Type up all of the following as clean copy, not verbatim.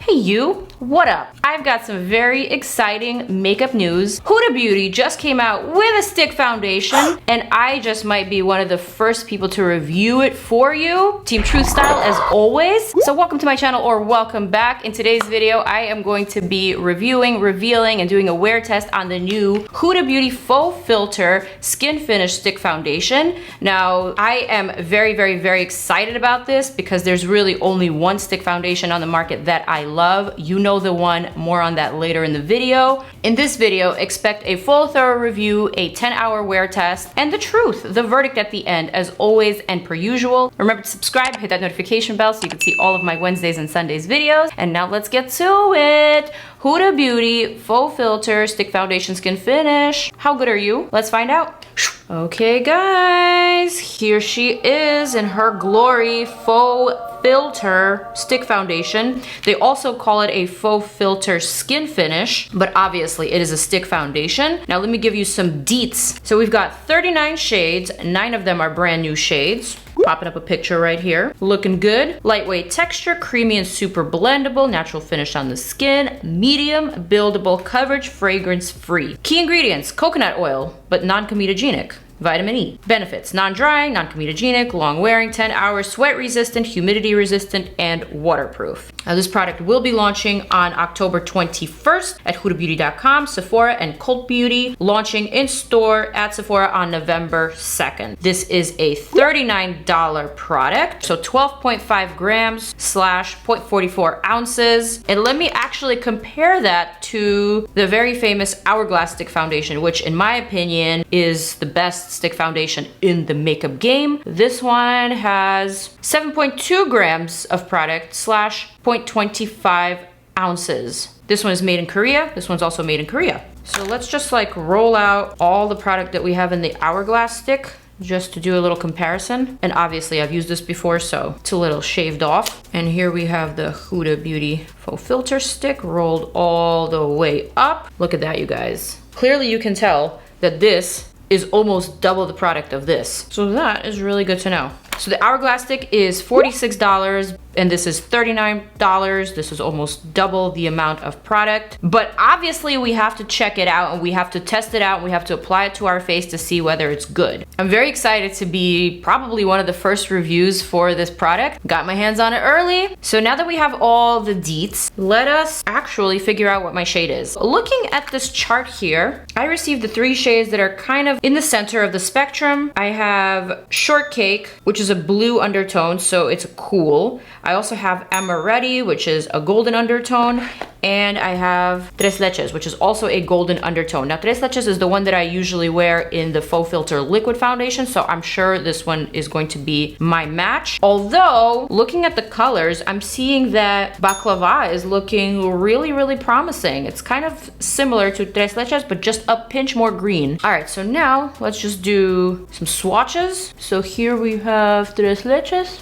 Hey you, what up? I've got some very exciting makeup news. Huda Beauty just came out with a stick foundation and I just might be one of the first people to review it for you. Team Truth Style as always. So welcome to my channel or welcome back. In today's video, I am going to be reviewing, revealing, and doing a wear test on the new Huda Beauty Faux Filter Skin Finish Stick Foundation. Now, I am very excited about this because there's really only one stick foundation on the market that I love. You know the one, more on that later in the video. In this video, expect a full thorough review, a 10-hour wear test, and the truth, the verdict at the end, as always and per usual. Remember to subscribe, hit that notification bell so you can see all of my Wednesdays and Sundays videos. And now let's get to it. Huda Beauty Faux Filter Stick Foundation Skin Finish. How good are you? Let's find out. Okay guys, here she is in her glory, Faux Filter Stick Foundation. They also call it a Faux Filter Skin Finish, but obviously it is a stick foundation. Now let me give you some deets. So we've got 39 shades, 9 of them are brand new shades. Popping up a picture right here. Looking good. Lightweight texture, creamy and super blendable, natural finish on the skin, medium, buildable coverage, fragrance free. Key ingredients, coconut oil, but non-comedogenic. Vitamin E. Benefits, non-drying, non-comedogenic, long wearing, 10 hours, sweat resistant, humidity resistant, and waterproof. Now this product will be launching on October 21st at hudabeauty.com, Sephora, and Cult Beauty, launching in store at Sephora on November 2nd. This is a $39 product, so 12.5 grams / 0.44 ounces. And let me actually compare that to the very famous Hourglass Stick Foundation, which in my opinion is the best stick foundation in the makeup game. This one has 7.2 grams of product / 0.25 ounces. This one is made in Korea. This one's also made in Korea. So let's just like roll out all the product that we have in the Hourglass stick just to do a little comparison. And obviously I've used this before, so it's a little shaved off. And here we have the Huda Beauty Faux Filter stick rolled all the way up. Look at that, you guys. Clearly you can tell that this is almost double the product of this. So that is really good to know. So the Hourglass stick is $46 and this is $39. This is almost double the amount of product. But obviously we have to check it out and we have to test it out and we have to apply it to our face to see whether it's good. I'm very excited to be probably one of the first reviews for this product. Got my hands on it early. So now that we have all the deets, let us actually figure out what my shade is. Looking at this chart here, I received the 3 shades that are kind of in the center of the spectrum. I have Shortcake, which is a blue undertone, so it's cool. I also have Amaretti, which is a golden undertone, and I have Tres Leches, which is also a golden undertone. Now, Tres Leches is the one that I usually wear in the Faux Filter liquid foundation, so I'm sure this one is going to be my match. Although, looking at the colors, I'm seeing that Baklava is looking really promising. It's kind of similar to Tres Leches, but just a pinch more green. All right, so now let's just do some swatches. So here we have Tres Leches.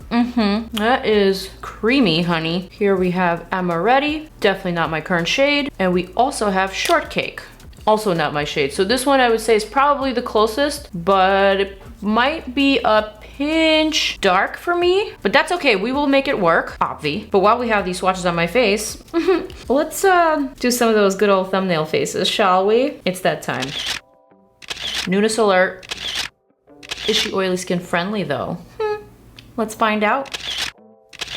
That is creamy, honey. Here we have Amaretti, definitely not my current shade. And we also have Shortcake, also not my shade. So this one I would say is probably the closest, but it might be a pinch dark for me, but that's okay. We will make it work, obvi. But while we have these swatches on my face, let's do some of those good old thumbnail faces, shall we? It's that time. Newness alert. Is she oily skin friendly though? Let's find out.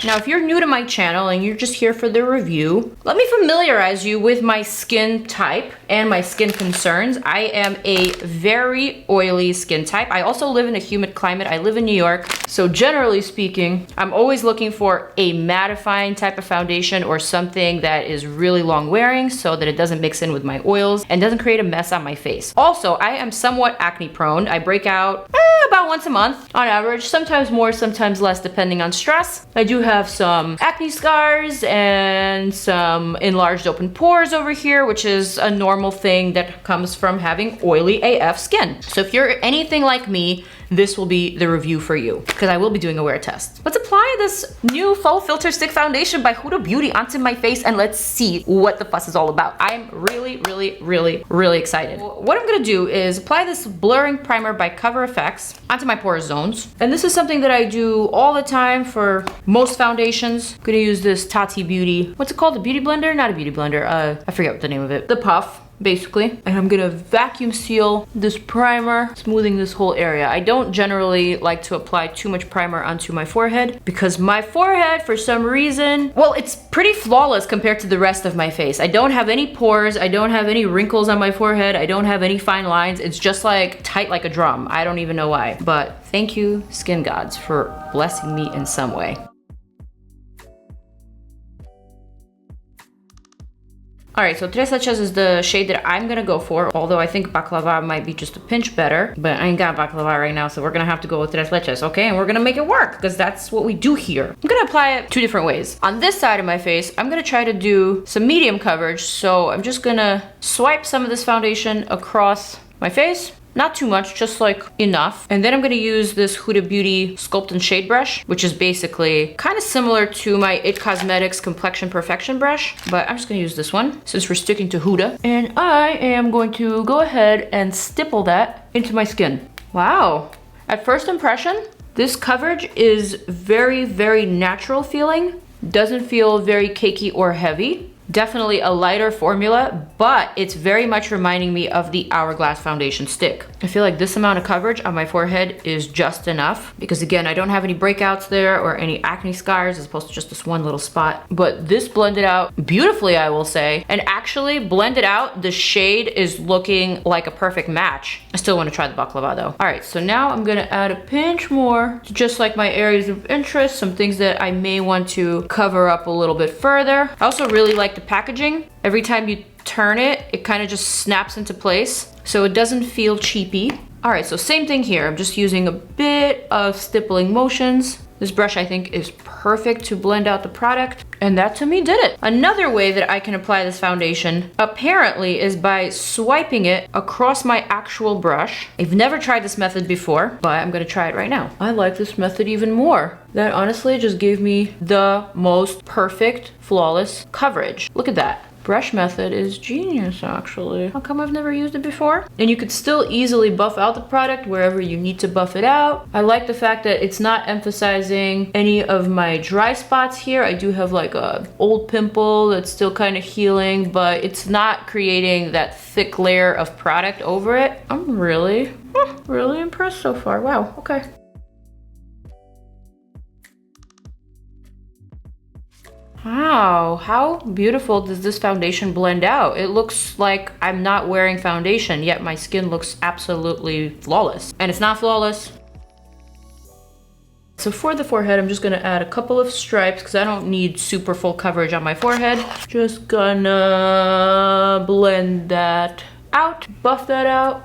Now, if you're new to my channel and you're just here for the review, let me familiarize you with my skin type and my skin concerns. I am a very oily skin type. I also live in a humid climate. I live in New York. So generally speaking, I'm always looking for a mattifying type of foundation or something that is really long wearing so that it doesn't mix in with my oils and doesn't create a mess on my face. Also, I am somewhat acne prone. I break out about once a month on average, sometimes more, sometimes less, depending on stress. I do have some acne scars and some enlarged open pores over here, which is a normal thing that comes from having oily AF skin. So if you're anything like me, this will be the review for you, because I will be doing a wear test. Let's apply this new Faux Filter Stick Foundation by Huda Beauty onto my face, and let's see what the fuss is all about. I'm really excited. What I'm gonna do is apply this blurring primer by Cover FX onto my porous zones. And this is something that I do all the time for most foundations. I'm gonna use this Tati Beauty, what's it called? A beauty blender? Not a beauty blender. I forget what the name of it. The puff, basically. And I'm gonna vacuum seal this primer, smoothing this whole area. I don't generally like to apply too much primer onto my forehead because my forehead, for some reason, well, it's pretty flawless compared to the rest of my face. I don't have any pores, I don't have any wrinkles on my forehead, I don't have any fine lines. It's just like tight like a drum. I don't even know why. But thank you, skin gods, for blessing me in some way. All right, so Tres Leches is the shade that I'm gonna go for, although I think Baklava might be just a pinch better, but I ain't got Baklava right now, so we're gonna have to go with Tres Leches, okay? And we're gonna make it work, because that's what we do here. I'm gonna apply it 2 different ways. On this side of my face, I'm gonna try to do some medium coverage, so I'm just gonna swipe some of this foundation across my face. Not too much, just like enough. And then I'm gonna use this Huda Beauty Sculpt and Shade brush, which is basically kind of similar to my IT Cosmetics Complexion Perfection brush, but I'm just gonna use this one since we're sticking to Huda. And I am going to go ahead and stipple that into my skin. Wow, at first impression, this coverage is very natural feeling. Doesn't feel very cakey or heavy. Definitely a lighter formula, but it's very much reminding me of the Hourglass foundation stick. I feel like this amount of coverage on my forehead is just enough because again, I don't have any breakouts there or any acne scars as opposed to just this one little spot. But this blended out beautifully, I will say. And actually blended out, the shade is looking like a perfect match. I still want to try the Baklava though. All right, so now I'm gonna add a pinch more to just like my areas of interest, some things that I may want to cover up a little bit further. I also really like the packaging. Every time you turn it, it kind of just snaps into place, so it doesn't feel cheapy. All right, so same thing here. I'm just using a bit of stippling motions. This brush I think is perfect to blend out the product, and that to me did it. Another way that I can apply this foundation apparently is by swiping it across my actual brush. I've never tried this method before, but I'm gonna try it right now. I like this method even more. That honestly just gave me the most perfect, flawless coverage. Look at that. Brush method is genius, actually. How come I've never used it before? And you could still easily buff out the product wherever you need to buff it out. I like the fact that it's not emphasizing any of my dry spots here. I do have like a old pimple that's still kind of healing, but it's not creating that thick layer of product over it. I'm really impressed so far. Wow, okay. Wow, how beautiful does this foundation blend out? It looks like I'm not wearing foundation, yet my skin looks absolutely flawless. And it's not flawless. So for the forehead, I'm just gonna add a couple of stripes because I don't need super full coverage on my forehead. Just gonna blend that out, buff that out.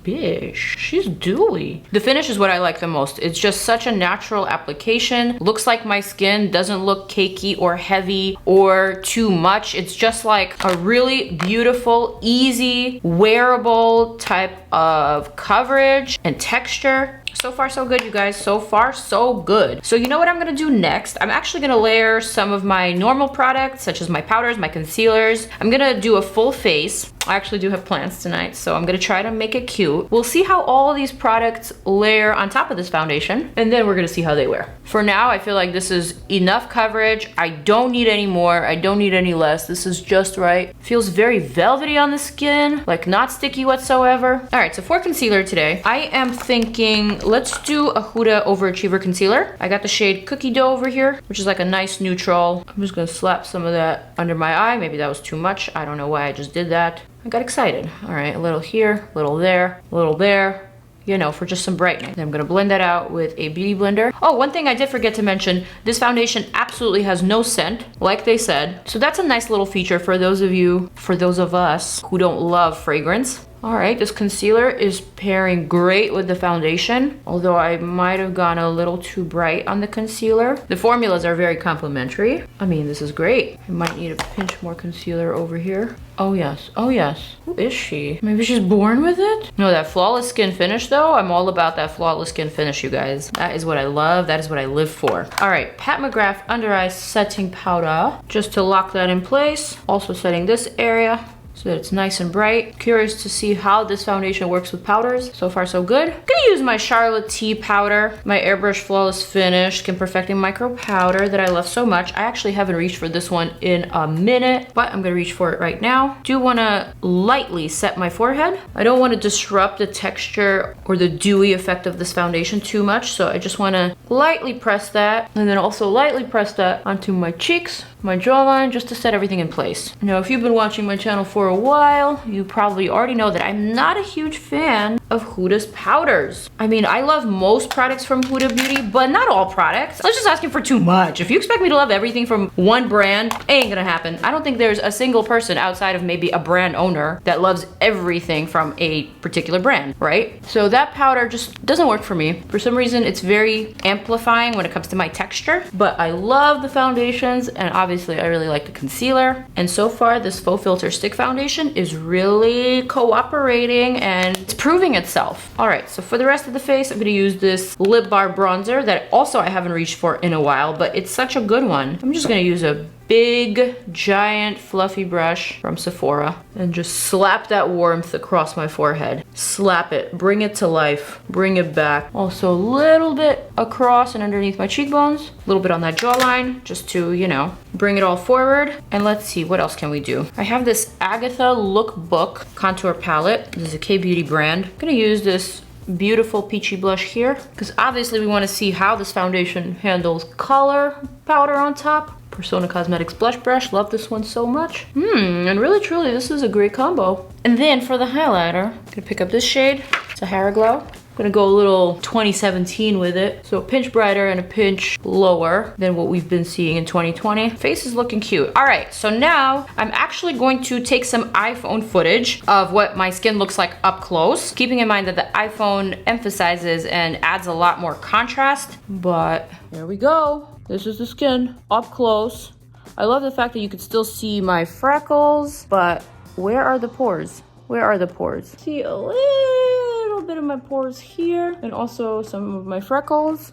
Bish, she's dewy. The finish is what I like the most. It's just such a natural application. Looks like my skin doesn't look cakey or heavy or too much. It's just like a really beautiful, easy, wearable type of coverage and texture. So far so good, you guys. So far so good. So you know what I'm gonna do next? I'm actually gonna layer some of my normal products such as my powders, my concealers. I'm gonna do a full face. I actually do have plans tonight, so I'm gonna try to make it cute. We'll see how all of these products layer on top of this foundation, and then we're gonna see how they wear. For now, I feel like this is enough coverage. I don't need any more. I don't need any less. This is just right. Feels very velvety on the skin, like not sticky whatsoever. All right, so for concealer today, I am thinking let's do a Huda Overachiever Concealer. I got the shade Cookie Dough over here, which is like a nice neutral. I'm just gonna slap some of that under my eye. Maybe that was too much. I don't know why I just did that. I got excited. All right, a little here, a little there, a little there, you know, for just some brightening. Then I'm gonna blend that out with a beauty blender. Oh, one thing I did forget to mention, this foundation absolutely has no scent, like they said. So that's a nice little feature for those of you, for those of us who don't love fragrance. All right, this concealer is pairing great with the foundation, although I might have gone a little too bright on the concealer. The formulas are very complementary. I mean, this is great. I might need a pinch more concealer over here. Oh yes, oh yes. Who is she? Maybe she's born with it? No, that flawless skin finish though, I'm all about that flawless skin finish, you guys. That is what I love, that is what I live for. All right, Pat McGrath Under Eye Setting Powder, just to lock that in place. Also setting this area so that it's nice and bright. Curious to see how this foundation works with powders. So far, so good. I'm gonna use my Charlotte T powder, my Airbrush Flawless Finish Skin Perfecting Micro Powder that I love so much. I actually haven't reached for this one in a minute, but I'm gonna reach for it right now. Do wanna lightly set my forehead. I don't wanna disrupt the texture or the dewy effect of this foundation too much, so I just wanna lightly press that, and then also lightly press that onto my cheeks, my jawline, just to set everything in place. Now, if you've been watching my channel for a while, you probably already know that I'm not a huge fan of Huda's powders. I mean, I love most products from Huda Beauty, but not all products. That's just asking for too much. If you expect me to love everything from one brand, it ain't gonna happen. I don't think there's a single person outside of maybe a brand owner that loves everything from a particular brand, right? So that powder just doesn't work for me. For some reason, it's very amplifying when it comes to my texture, but I love the foundations, and obviously I really like the concealer. And so far, this Faux Filter Stick Foundation is really cooperating and it's proving itself. All right, so for the rest of the face, I'm gonna use this lip bar bronzer that also I haven't reached for in a while, but it's such a good one. I'm just gonna use a big, giant, fluffy brush from Sephora and just slap that warmth across my forehead. Slap it, bring it to life, bring it back. Also a little bit across and underneath my cheekbones, a little bit on that jawline, just to, you know, bring it all forward. And let's see, what else can we do? I have this Agatha Lookbook contour palette. This is a K-Beauty brand. I'm gonna use this beautiful peachy blush here because obviously we want to see how this foundation handles color powder on top. Persona Cosmetics blush brush, love this one so much. And really truly this is a great combo. And then for the highlighter, I'm gonna pick up this shade. It's a Hair Glow. I'm gonna go a little 2017 with it, so a pinch brighter and a pinch lower than what we've been seeing in 2020. Face is looking cute. All right, so now I'm actually going to take some iPhone footage of what my skin looks like up close, keeping in mind that the iPhone emphasizes and adds a lot more contrast, but there we go. This is the skin up close. I love the fact that you could still see my freckles, but where are the pores? Where are the pores? See a little bit of my pores here and also some of my freckles.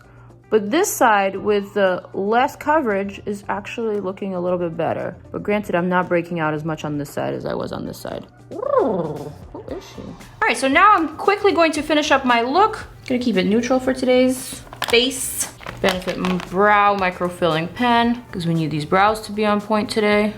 But this side with the less coverage is actually looking a little bit better. But granted, I'm not breaking out as much on this side as I was on this side. Ooh, who is she? All right, so now I'm quickly going to finish up my look. Gonna keep it neutral for today's face. Benefit Brow Microfilling Pen, because we need these brows to be on point today.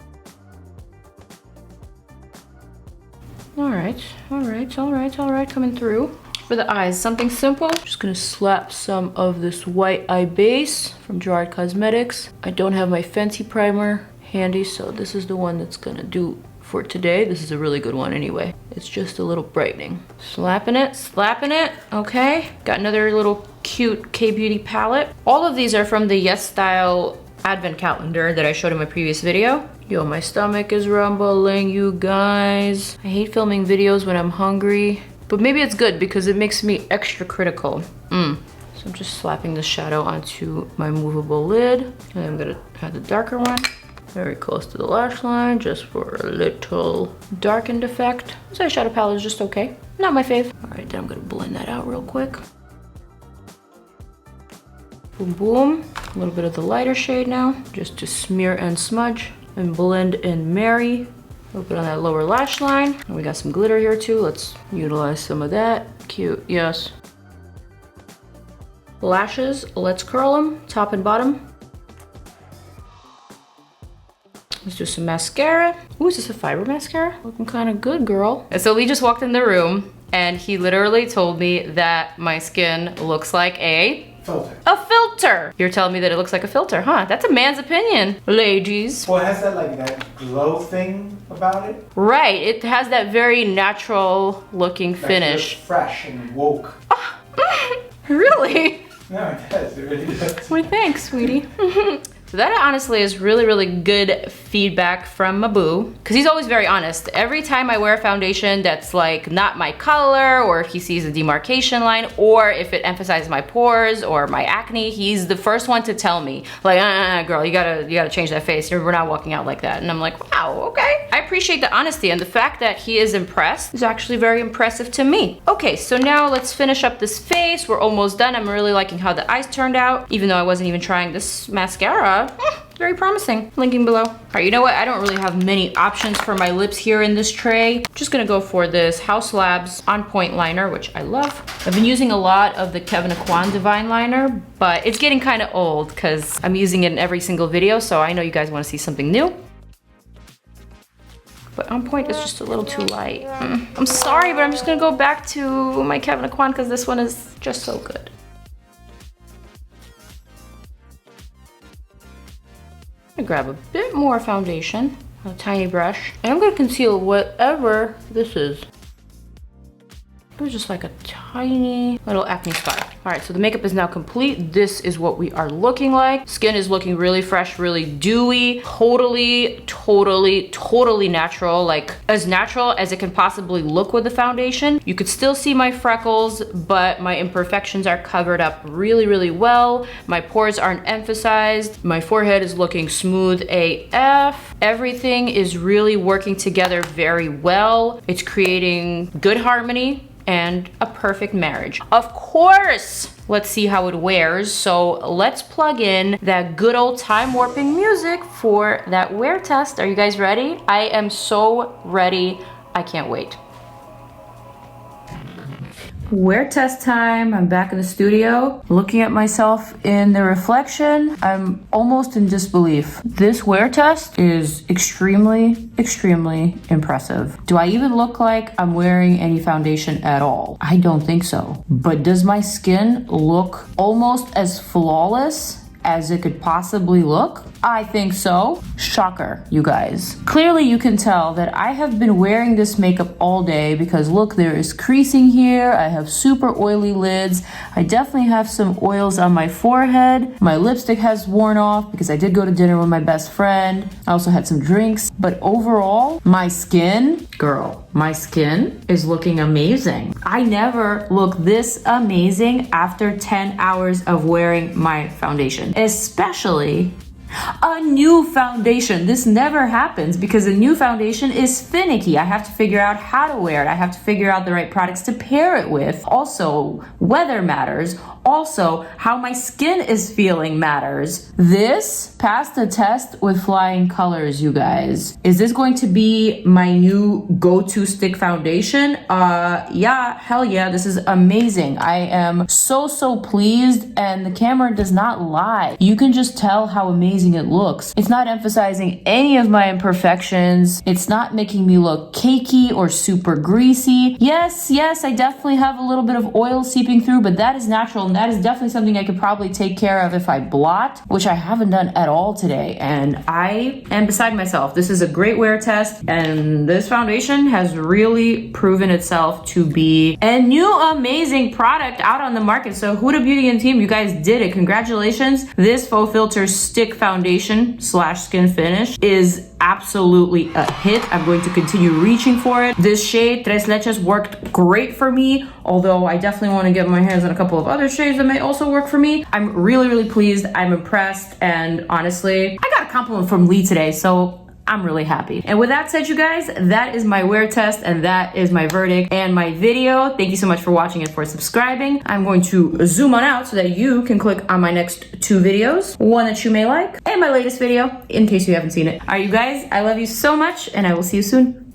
All right, all right, all right, all right, coming through. For the eyes, something simple. Just gonna slap some of this white eye base from Gerard Cosmetics. I don't have my Fenty primer handy, so this is the one that's gonna do for today. This is a really good one anyway. It's just a little brightening. Slapping it, okay. Got another little cute K-Beauty palette. All of these are from the YESSTYLE advent calendar that I showed in my previous video. Yo, my stomach is rumbling, you guys. I hate filming videos when I'm hungry, but maybe it's good because it makes me extra critical. So I'm just slapping the shadow onto my movable lid. And I'm gonna have the darker one. Very close to the lash line, just for a little darkened effect. This eyeshadow palette is just okay. Not my fave. All right, then I'm gonna blend that out real quick. Boom, boom. A little bit of the lighter shade now, just to smear and smudge and blend and marry. A little bit on that lower lash line. And we got some glitter here too. Let's utilize some of that. Cute, yes. Lashes, let's curl them, top and bottom. Let's do some mascara. Ooh, is this a fiber mascara? Looking kind of good, girl. And so Lee just walked in the room and he literally told me that my skin looks like a filter. A filter. You're telling me that it looks like a filter, huh? That's a man's opinion, ladies. Well, it has that like that glow thing about it. Right, it has that very natural looking finish. It's fresh and woke. Really? No, it does. It really does. Why, thanks, sweetie. So that honestly is really, really good feedback from my boo, because he's always very honest. Every time I wear a foundation that's like not my color, or if he sees a demarcation line, or if it emphasizes my pores or my acne, he's the first one to tell me, like, girl, you gotta change that face. We're not walking out like that. And I'm like, wow, okay. I appreciate the honesty, and the fact that he is impressed is actually very impressive to me. Okay, so now let's finish up this face. We're almost done. I'm really liking how the eyes turned out, even though I wasn't even trying this mascara. Very promising. Linking below. All right, you know what? I don't really have many options for my lips here in this tray. I'm just gonna go for this House Labs On Point liner, which I love. I've been using a lot of the KEVYN Divine liner, but it's getting kind of old because I'm using it in every single video, so I know you guys want to see something new. But On Point is just a little too light. I'm sorry, but I'm just gonna go back to my KEVYN because this one is just so good. I'm gonna grab a bit more foundation, a tiny brush, and I'm gonna conceal whatever this is. It was just like a tiny little acne spot. All right, so the makeup is now complete. This is what we are looking like. Skin is looking really fresh, really dewy, totally natural, like as natural as it can possibly look with the foundation. You could still see my freckles, but my imperfections are covered up really, really well. My pores aren't emphasized. My forehead is looking smooth AF. Everything is really working together very well. It's creating good harmony and a perfect marriage. Of course, let's see how it wears. So let's plug in that good old time warping music for that wear test. Are you guys ready? I am so ready. I can't wait. Wear test time. I'm back in the studio, looking at myself in the reflection. I'm almost in disbelief. This wear test is extremely impressive. Do I even look like I'm wearing any foundation at all? I don't think so. But does my skin look almost as flawless as it could possibly look? I think so. Shocker, you guys. Clearly you can tell that I have been wearing this makeup all day because look, there is creasing here. I have super oily lids. I definitely have some oils on my forehead. My lipstick has worn off because I did go to dinner with my best friend. I also had some drinks, but overall, my skin, girl, my skin is looking amazing. I never look this amazing after 10 hours of wearing my foundation, especially a new foundation. This never happens because a new foundation is finicky. I have to figure out how to wear it. I have to figure out the right products to pair it with. Also, weather matters. Also, how my skin is feeling matters. This passed the test with flying colors, you guys. Is this going to be my new go-to stick foundation? Yeah, hell yeah, this is amazing. I am so pleased, and the camera does not lie. You can just tell how amazing it looks. It's not emphasizing any of my imperfections. It's not making me look cakey or super greasy. Yes, I definitely have a little bit of oil seeping through, but that is natural, and that is definitely something I could probably take care of if I blot, which I haven't done at all today, and I am beside myself. This is a great wear test, and this foundation has really proven itself to be a new amazing product out on the market. So Huda Beauty and team, you guys did it. Congratulations. This Faux Filter Stick Foundation / Skin Finish is absolutely a hit. I'm going to continue reaching for it. This shade, Tres Leches, worked great for me, although I definitely want to get my hands on a couple of other shades that may also work for me. I'm really pleased. I'm impressed, and honestly, I got a compliment from Lee today, so I'm really happy. And with that said, you guys, that is my wear test, and that is my verdict and my video. Thank you so much for watching and for subscribing. I'm going to zoom on out so that you can click on my next 2 videos, one that you may like, and my latest video, in case you haven't seen it. All right, you guys, I love you so much, and I will see you soon.